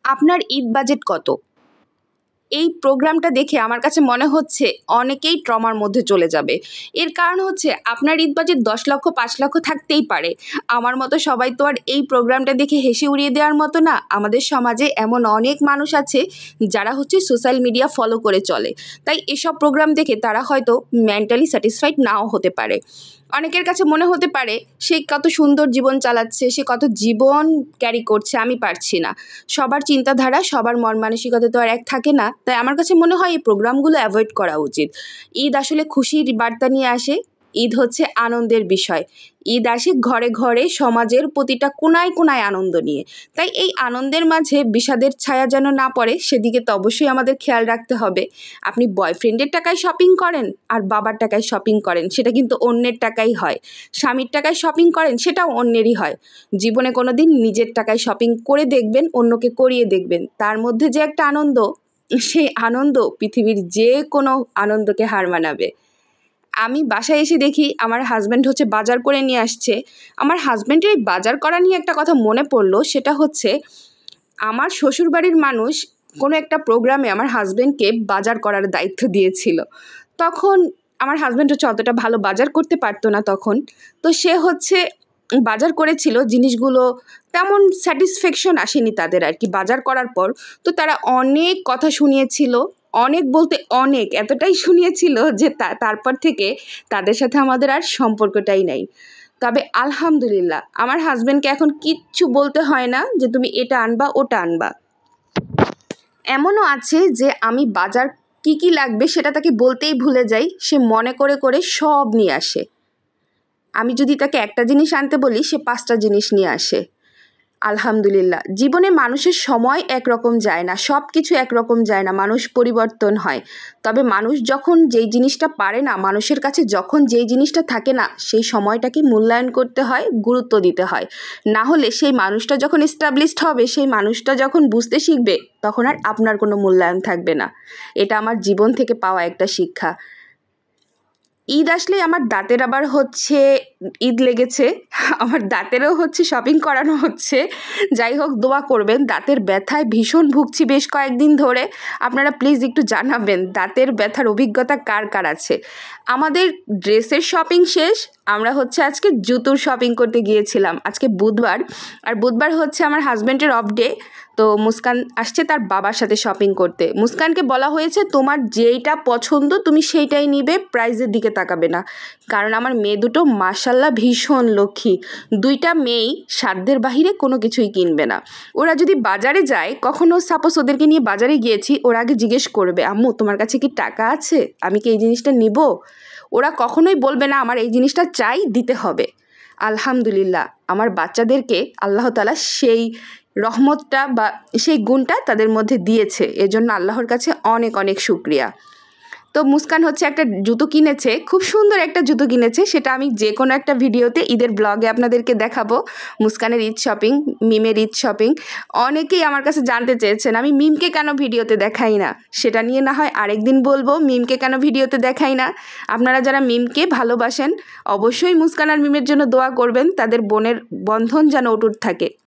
আপনার ঈদ বাজেট কত? এই প্রোগ্রামটা দেখে আমার কাছে মনে হচ্ছে অনেকেই ট্রমার মধ্যে চলে যাবে। এর কারণ হচ্ছে আপনার ঈদ বাজেট ১০ লক্ষ ৫ লক্ষ থাকতেই পারে। আমার মতো সবাই তো আর এই প্রোগ্রামটা দেখে হেসে উড়িয়ে দেওয়ার মতো না। আমাদের সমাজে এমন অনেক মানুষ আছে যারা হচ্ছে সোশ্যাল মিডিয়া ফলো করে চলে। তাই এসব প্রোগ্রাম দেখে তারা হয়তো মেন্টালি স্যাটিসফাইড নাও হতে পারে। অনেকের কাছে মনে হতে পারে সে কত সুন্দর জীবন চালাচ্ছে, সে কত জীবন ক্যারি করছে, আমি পারছি না। সবার চিন্তাধারা, সবার মন মানসিকতা তো আর এক থাকে না। তাই আমার কাছে মনে হয় এই প্রোগ্রামগুলো অ্যাভয়েড করা উচিত। ঈদ আসলে খুশির বার্তা নিয়ে আসে। ঈদ হচ্ছে আনন্দের বিষয়। ঈদ আসে ঘরে ঘরে, সমাজের প্রতিটা কোনায় কোনায় আনন্দ নিয়ে। তাই এই আনন্দের মাঝে বিষাদের ছায়া যেন না পড়ে, সেদিকে তো অবশ্যই আমাদের খেয়াল রাখতে হবে। আপনি বয়ফ্রেন্ডের টাকায় শপিং করেন আর বাবার টাকায় শপিং করেন, সেটা কিন্তু অন্যের টাকাই হয়। স্বামীর টাকায় শপিং করেন, সেটাও অন্যেরই হয়। জীবনে কোনো দিন নিজের টাকায় শপিং করে দেখবেন, অন্যকে করিয়ে দেখবেন, তার মধ্যে যে একটা আনন্দ, সেই আনন্দ পৃথিবীর যে কোনো আনন্দকে হার মানাবে। আমি বাসায় এসে দেখি আমার হাজব্যান্ড হচ্ছে বাজার করে নিয়ে আসছে। আমার হাজব্যান্ডের এই বাজার করা নিয়ে একটা কথা মনে পড়লো, সেটা হচ্ছে আমার শ্বশুরবাড়ির মানুষ কোনো একটা প্রোগ্রামে আমার হাজব্যান্ডকে বাজার করার দায়িত্ব দিয়েছিল। তখন আমার হাজব্যান্ড হচ্ছে অতটা ভালো বাজার করতে পারতো না তখন। তো সে হচ্ছে বাজার করেছিল, জিনিসগুলো তেমন স্যাটিসফ্যাকশন আসেনি তাদের আর কি বাজার করার পর। তো তারা অনেক কথা শুনিয়েছিল, অনেক বলতে অনেক, এতটাই শুনিয়েছিল যে তারপর থেকে তাদের সাথে আমাদের আর সম্পর্কটাই নাই। তবে আলহামদুলিল্লাহ আমার হাজব্যান্ডকে এখন কিচ্ছু বলতে হয় না যে তুমি এটা আনবা ওটা আনবা। এমনও আছে যে আমি বাজার কি কি লাগবে সেটা তাকে বলতেই ভুলে যাই, সে মনে করে করে সব নিয়ে আসে। আমি যদি তাকে একটা জিনিস আনতে বলি, সে 5টা জিনিস নিয়ে আসে। আলহামদুলিল্লাহ। জীবনে মানুষের সময় একরকম যায় না, সব কিছু একরকম যায় না, মানুষ পরিবর্তন হয়। তবে মানুষ যখন যেই জিনিসটা পারে না, মানুষের কাছে যখন যেই জিনিসটা থাকে না, সেই সময়টাকে মূল্যায়ন করতে হয়, গুরুত্ব দিতে হয়। না হলে সেই মানুষটা যখন এস্টাবলিশড হবে, সেই মানুষটা যখন বুঝতে শিখবে, তখন আর আপনার কোনো মূল্যায়ন থাকবে না। এটা আমার জীবন থেকে পাওয়া একটা শিক্ষা। ঈদ আসলে আমার দাঁতের আবার হচ্ছে ঈদ লেগেছে, আমার দাঁতেরও হচ্ছে শপিং করানো হচ্ছে। যাই হোক, দোয়া করবেন। দাঁতের ব্যথায় ভীষণ ভুগছি বেশ কয়েকদিন ধরে। আপনারা প্লিজ একটু জানাবেন দাঁতের ব্যথার অভিজ্ঞতা কার কার আছে। আমাদের ড্রেসের শপিং শেষ, আমরা হচ্ছে আজকে জুতোর শপিং করতে গিয়েছিলাম। আজকে বুধবার, আর বুধবার হচ্ছে আমার হাজব্যান্ডের অফ ডে। তো মুস্কান আসছে তার বাবার সাথে শপিং করতে। মুস্কানকে বলা হয়েছে তোমার যেইটা পছন্দ তুমি সেইটাই নিবে, প্রাইজের দিকে তাকাবে না। কারণ আমার মেয়ে দুটো মাশাল্লাহ ভীষণ লক্ষ্মী। 2টা মেয়েই সাধ্যের বাহিরে কোনো কিছুই কিনবে না। ওরা যদি বাজারে যায়, কখনো সাপোজ ওদেরকে নিয়ে বাজারে গিয়েছি, ওরা আগে জিজ্ঞেস করবে আম্মু তোমার কাছে কি টাকা আছে, আমি কি এই জিনিসটা নিব। ওরা কখনোই বলবে না আমার এই জিনিসটা চাই, দিতে হবে। আলহামদুলিল্লাহ আমার বাচ্চাদেরকে আল্লাহ তাআলা সেই রহমতটা বা সেই গুণটা তাদের মধ্যে দিয়েছে, এজন্য আল্লাহর কাছে অনেক অনেক শুকরিয়া। তো মুস্কান হচ্ছে একটা জুতো কিনেছে, খুব সুন্দর একটা জুতো কিনেছে, সেটা আমি যে কোনো একটা ভিডিওতে ঈদের ব্লগে আপনাদেরকে দেখাবো। মুস্কানের ঈদ শপিং, মিমের ঈদ শপিং। অনেকেই আমার কাছে জানতে চেয়েছেন আমি মিমকে কেন ভিডিওতে দেখাই না, সেটা নিয়ে না হয় আরেকদিন বলবো মিমকে কেন ভিডিওতে দেখাই না। আপনারা যারা মিমকে ভালোবাসেন অবশ্যই মুস্কান আর মিমের জন্য দোয়া করবেন, তাদের বোনের বন্ধন যেন অটুট থাকে।